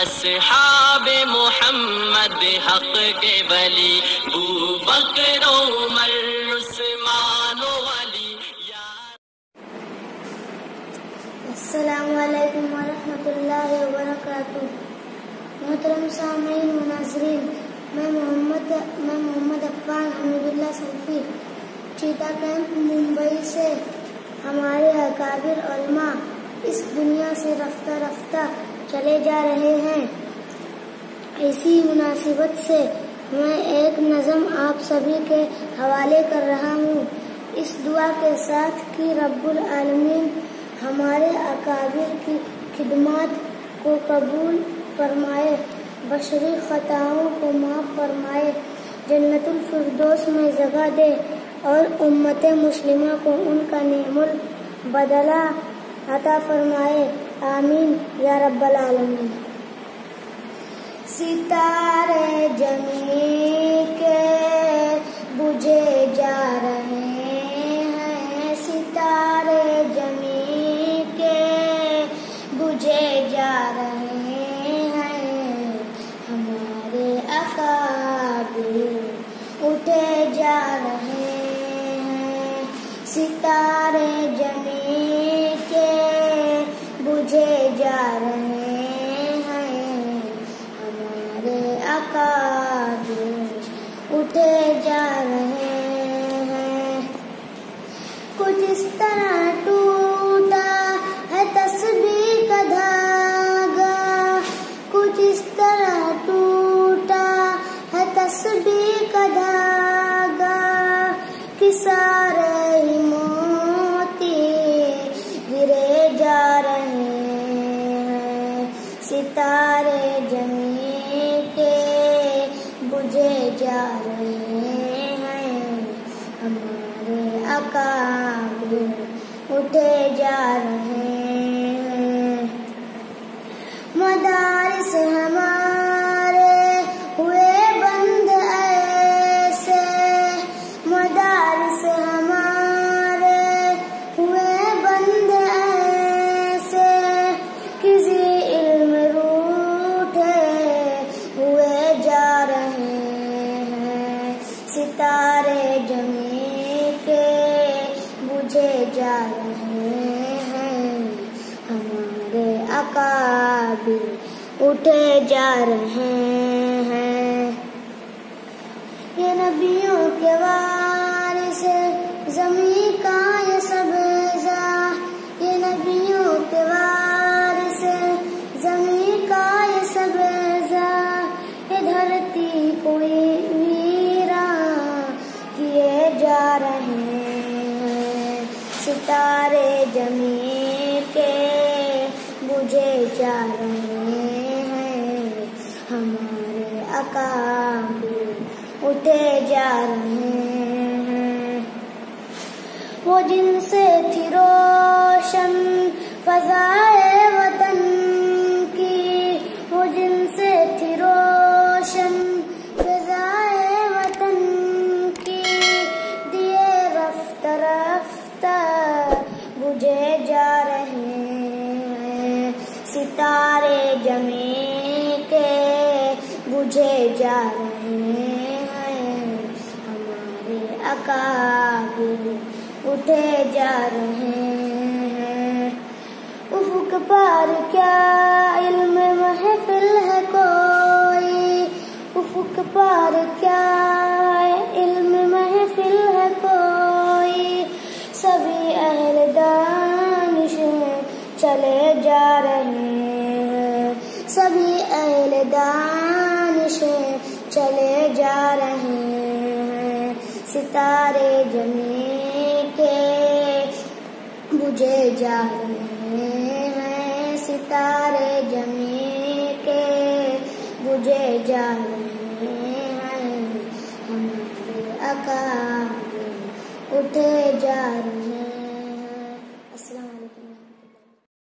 اصحاب محمد حق کے ولی ابو بکر عمر عثمان و علی. السلام علیکم ورحمۃ اللہ وبرکاتہ. محترم سامعین و ناظرین، میں محمد عفان حمید اللہ سلفی چیتا کیمپ ممبئی سے. ہمارے اکابر علماء اس دنیا سے رفتہ رفتہ چلے جا رہے ہیں. اسی مناسبت سے میں ایک نظم آپ سبھی کے حوالے کر رہا ہوں، اس دعا کے ساتھ کہ رب العالمین ہمارے اکابر کی خدمات کو قبول فرمائے، بشری خطاؤں کو معاف فرمائے، جنت الفردوس میں جگہ دے اور امت مسلمہ کو ان کا نعم البدلہ عطا فرمائے. آمین یا رب العالمین. ستارے جمی کے بجھے جا رہے ہیں، ستارے جمی کے بجھے جا رہے ہیں، ہمارے اکابر اٹھے جا رہے ہیں. ستارے جمی کے بجھے جا رہے ہیں، ہمارے اکابر اٹھے جا رہے ہیں. کچھ اس طرح ٹوٹا ہے تسبیح کا دھاگا، کچھ اس طرح ٹوٹا ہے تسبیح کا دھاگا، کہ سارے ہی موتی گرے جا رہے ہیں. ستارے جمی کے بجھے جا رہے ہیں، ہمارے اکابر اٹھے جا رہے ہیں. مدارس ہمارے ہوئے بند ایسے، مدارس ہمارے ہوئے بند ایسے، کسی علم روٹھے ہوئے جا رہے ہیں. ستارے جمی کے بجھے جا رہے ہیں، ہمارے اکابر اٹھے جا رہے ہیں. یہ نبیوں کے وارث زمین کا یہ سبزہ، یہ نبیوں کے وارث زمین کا یہ سبزہ، یہ دھرتی کوئی ویران کیے جا رہے ہیں. ستارے جمی کے بجھے جا رہے ہیں، ہمارے اکابر اٹھے جا رہے ہیں. وہ جن سے تھی روشن فضائے وطن کی، وہ جن سے تھی روشن فضائے وطن کی، دیے رفتہ رفتہ بجھے جا رہے ہیں. ستارے جمی کے بجھے جا رہے ہیں، ہمارے اکابر اٹھے جا رہے ہیں. افق پر کیا علم محفل ہے کوئی، افق پر کیا علم محفل ہے کوئی، سبھی اہل دانش چلے جا رہے ہیں، سبھی اہل دانش چلے جا رہے ہیں. ستارے جمی کے بجھے جا رہے ہیں، ستارے جمی کے بجھے جا رہے ہیں، ہمارے اکابر اٹھے جا رہے ہیں.